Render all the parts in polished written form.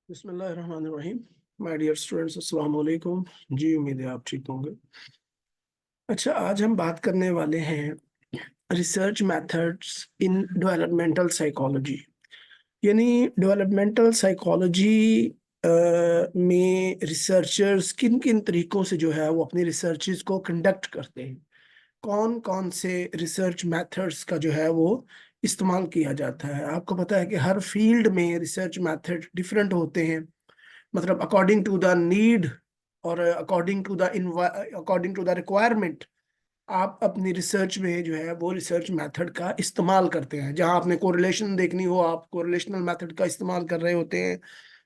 बिस्मिल्लाहिर्रहमानिर्रहीम। My dear students, अस्सलाम वालेकुम। जी, उम्मीद है आप ठीक होंगे। अच्छा, आज हम बात करने वाले हैं research methods in developmental psychology. यानी डेवलपमेंटल साइकोलॉजी में रिसर्चर्स किन किन तरीकों से जो है वो अपनी रिसर्चेस को कंडक्ट करते हैं। कौन कौन से रिसर्च मेथड्स का जो है वो इस्तेमाल किया जाता है। आपको पता है कि हर फील्ड में रिसर्च मेथड डिफरेंट होते हैं। मतलब अकॉर्डिंग टू द नीड और अकॉर्डिंग टू द रिक्वायरमेंट आप अपनी रिसर्च में जो है वो रिसर्च मेथड का इस्तेमाल करते हैं। जहां आपने कोरिलेशन देखनी हो आप कोरिलेशनल मेथड का इस्तेमाल कर रहे होते हैं।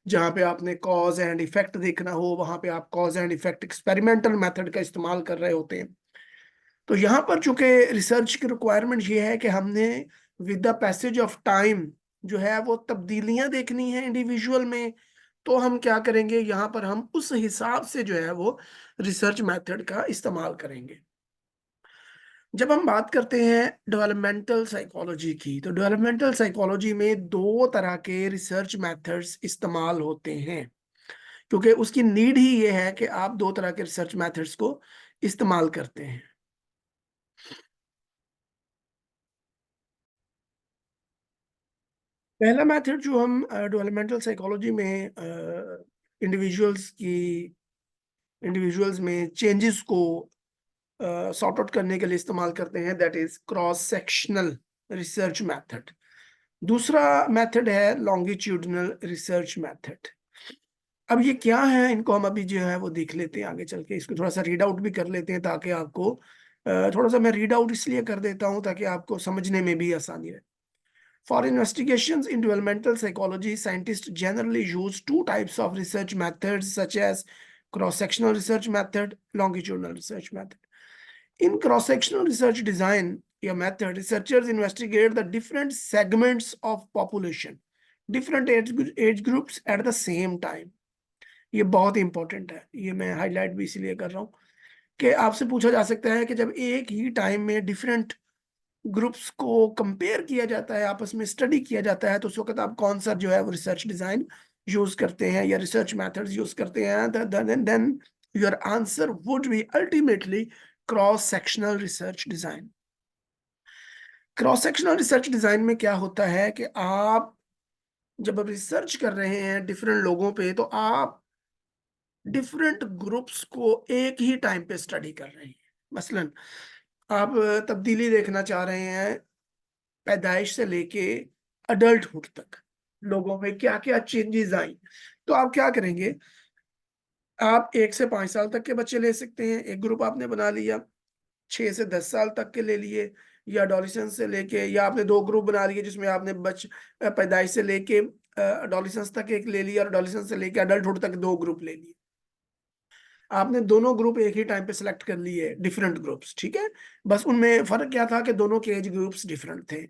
जहां पे आपने कॉज एंड इफेक्ट देखना हो वहां पे आप cause and effect experimental method का इस्तेमाल कर रहे होते हैं। तो यहाँ पर चूंकि रिसर्च की रिक्वायरमेंट ये है कि हमने with the passage of time जो है वो तब्दीलियां देखनी है इंडिविजुअल में। तो हम क्या करेंगे, यहाँ पर हम उस हिसाब से जो है वो रिसर्च मेथड का इस्तेमाल करेंगे। जब हम बात करते हैं डेवलपमेंटल साइकोलॉजी की, तो डेवलपमेंटल साइकोलॉजी में दो तरह के रिसर्च मेथड्स इस्तेमाल होते हैं, क्योंकि उसकी नीड ही ये है कि आप दो तरह के रिसर्च मेथड्स को इस्तेमाल करते हैं। पहला मेथड जो हम डेवलपमेंटल साइकोलॉजी में इंडिविजुअल्स की इंडिविजुअल्स में चेंजेस को सॉर्ट आउट करने के लिए इस्तेमाल करते हैं, that is cross sectional research method. दूसरा मेथड है लॉन्गिट्यूडिनल रिसर्च मेथड। अब ये क्या है, इनको हम अभी जो है वो देख लेते हैं आगे चल के। इसको थोड़ा सा रीड आउट भी कर लेते हैं ताकि आपको थोड़ा सा मैं रीड आउट इसलिए कर देता हूँ ताकि आपको समझने में भी आसानी रहे। For investigations in developmental psychology, scientists generally use two types of research methods, such as cross-sectional research method, longitudinal research method. In cross-sectional research design, a method, researchers investigate the different segments of population, different age groups at the same time. ये बहुत important है, ये मैं highlight भी इसलिए कर रहा हूँ कि आपसे पूछा जा सकता है कि जब एक ही टाइम में डिफरेंट ग्रुप्स को कंपेयर किया जाता है, आपस में स्टडी किया जाता है, तो उस वक्त आप कौन सा जो है वो रिसर्च डिजाइन यूज करते हैं या रिसर्च मेथड्स यूज करते हैं, then your answer would be ultimately cross sectional research design. Cross sectional research design में क्या होता है कि आप जब रिसर्च कर रहे हैं डिफरेंट लोगों पे, तो आप डिफरेंट ग्रुप्स को एक ही टाइम पे स्टडी कर रहे हैं। मसलन आप तब्दीली देखना चाह रहे हैं पैदाइश से लेके अडल्टहुड तक, लोगों में क्या क्या चेंजेस आई। तो आप क्या करेंगे, आप 1 से 5 साल तक के बच्चे ले सकते हैं, एक ग्रुप आपने बना लिया। 6 से 10 साल तक के ले लिए, या अडोलिसेंस से लेके, या आपने दो ग्रुप बना लिए जिसमें आपने पैदाइश से लेके अडोलिसेंस तक एक ले लिया और अडोलिसेंस से लेके अडल्टहुड तक दो ग्रुप ले लिए। आपने दोनों ग्रुप एक ही टाइम पे सिलेक्ट कर लिए, डिफरेंट ग्रुप्स, ठीक है। बस उनमें फर्क क्या था कि दोनों के एज ग्रुप्स डिफरेंट थे।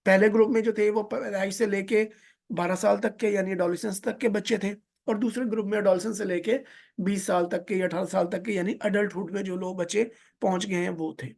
पहले ग्रुप में जो थे वो पैदाइश से लेके 12 साल तक के यानी एडोलिसेंस तक के बच्चे थे, और दूसरे ग्रुप में एडोलिसेंस से लेके 20 साल तक के या 18 साल तक के यानी अडल्टहुड में जो लोग बच्चे पहुंच गए हैं वो थे।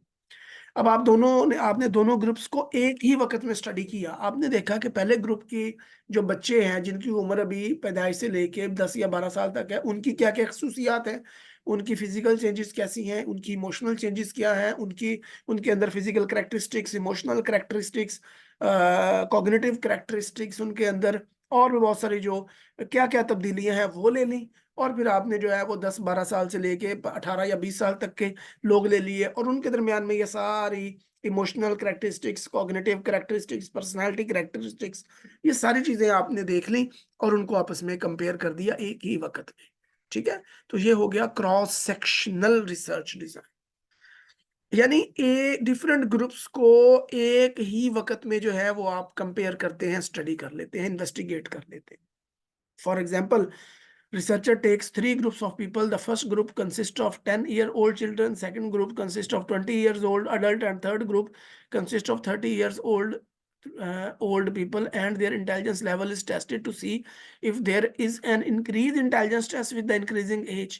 अब आपने दोनों ग्रुप्स को एक ही वक्त में स्टडी किया। आपने देखा कि पहले ग्रुप की जो बच्चे हैं जिनकी उम्र अभी पैदाइश से लेके 10 या 12 साल तक है, उनकी क्या क्या खसूसियात हैं, उनकी फिजिकल चेंजेस कैसी हैं, उनकी इमोशनल चेंजेस क्या हैं, उनके अंदर physical characteristics, emotional characteristics, cognitive characteristics उनके अंदर, और भी बहुत सारी जो क्या क्या तब्दीलियां हैं वो ले ली। और फिर आपने जो है वो 10-12 साल से लेके 18 या 20 साल तक के लोग ले लिए, और उनके दरमियान में ये सारी emotional characteristics, cognitive characteristics, personality characteristics, ये सारी चीजें आपने देख ली और उनको आपस में कंपेयर कर दिया एक ही वक्त में। ठीक है, तो ये हो गया क्रॉस सेक्शनल रिसर्च डिजाइन। यानी ए डिफरेंट ग्रुप्स को एक ही वक्त में जो है वो आप कंपेयर करते हैं, स्टडी कर लेते हैं, इन्वेस्टिगेट कर लेते हैं। For example, researcher takes three groups of people. The first group consists of 10-year-old children, second group consists of 20 years old adult, and third group consists of 30 years old people, and their intelligence level is tested to see if there is an increased intelligence test with the increasing age.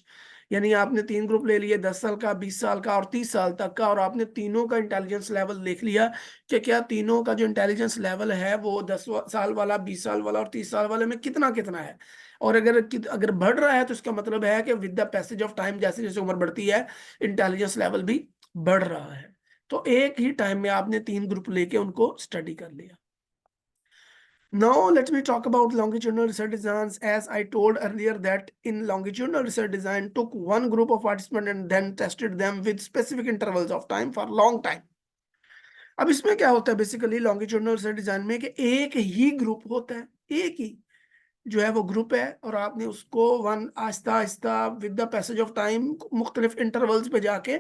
यानी आपने 3 group ले लिए, 10 साल का, 20 साल का और 30 साल तक का, और आपने तीनों का इंटेलिजेंस लेवल देख लिया कि क्या तीनों का जो इंटेलिजेंस लेवल है वो 10 साल वाला, 20 साल वाला और 30 साल वाले में कितना-कितना है। और अगर बढ़ रहा है तो इसका मतलब है कि with the passage of time जैसे-जैसे उम्र बढ़ती है, इंटेलिजेंस लेवल भी बढ़ रहा है। तो एक ही टाइम में आपने 3 ग्रुप लेके उनको स्टडी कर लिया। Now let me talk about longitudinal research designs. As I told earlier that in longitudinal research design took one group of participants and then tested them with specific intervals of time for long time. अब इसमें क्या होता है basically longitudinal research design में कि एक ही group होता है, एक ही जो है वो ग्रुप है, और आपने उसको one Aahista Aahista with the passage of time मुख्तलिफ इंटरवल्स पे जाके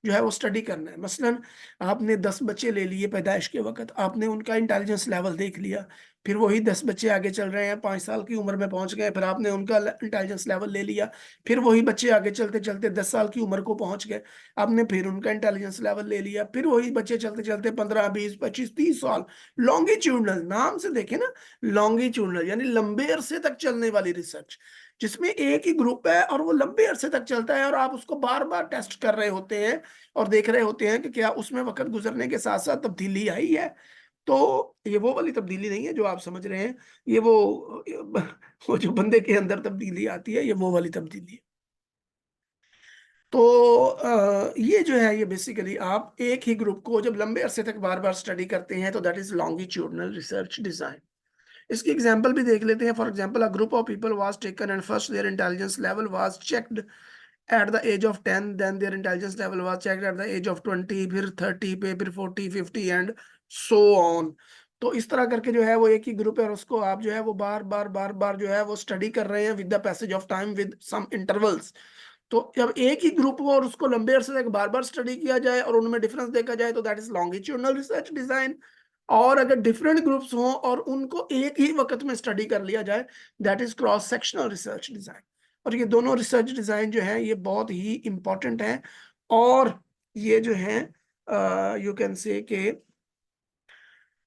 जो है वो स्टडी करना है। मसलन आपने 10 बच्चे ले लिए पैदाइश के वक्त, आपने उनका इंटेलिजेंस लेवल देख लिया, फिर वही 10 बच्चे आगे चल रहे हैं, 5 साल की उम्र में पहुंच गए, फिर आपने उनका इंटेलिजेंस लेवल ले लिया, फिर वही बच्चे आगे चलते चलते 10 साल की उम्र को पहुंच गए, आपने फिर उनका इंटेलिजेंस लेवल ले लिया, फिर वही बच्चे चलते चलते 15 20 25 30 साल। लॉन्गिट्यूडनल नाम से देखे ना, लॉन्गिट्यूडनल यानी लंबे अरसे तक चलने वाली रिसर्च, जिसमें एक ही ग्रुप है और वो लंबे अरसे तक चलता है और आप उसको बार बार टेस्ट कर रहे होते हैं और देख रहे होते हैं कि क्या उसमें वक्त गुजरने के साथ साथ तब्दीली आई है। तो ये वो वाली तब्दीली नहीं है जो आप समझ रहे हैं, ये वो जो बंदे के अंदर तब्दीली आती है, ये वो वाली तब्दीली है। तो ये जो है ये बेसिकली आप एक ही ग्रुप को जब लंबे अरसे तक बार बार स्टडी करते हैं तो that is longitudinal research design. इसकी एग्जांपल भी देख लेते हैं। For example, a group of people was taken and first their intelligence level was checked at the age of 10, then their intelligence level was checked at the age of 20, फिर 30 पे, फिर 40 50 and so on. तो इस तरह करके जो है वो एक ही ग्रुप है और उसको आप जो है वो बार बार जो है वो स्टडी कर रहे हैं with the passage of time with some intervals. तो जब एक ही ग्रुप हो और उसको लंबे अरसे तक बार बार स्टडी किया जाए और उनमें डिफरेंस देखा जाए तो that is longitudinal research design. और अगर डिफरेंट ग्रुप्स हों और उनको एक ही वक्त में स्टडी कर लिया जाए, that is cross sectional research design. और ये दोनों रिसर्च डिजाइन जो है ये बहुत ही इंपॉर्टेंट है, और ये जो है यू कैन से के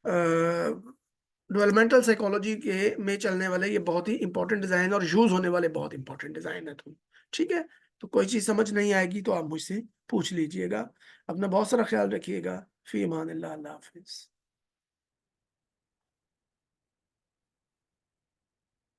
डेवलपमेंटल साइकोलॉजी के में चलने वाले ये बहुत ही इंपॉर्टेंट डिजाइन और यूज होने वाले बहुत इंपॉर्टेंट डिजाइन है। तो ठीक है, तो कोई चीज समझ नहीं आएगी तो आप मुझसे पूछ लीजिएगा। अपना बहुत सारा ख्याल रखिएगा। फी अमान अल्लाह, अल्लाह हाफिज।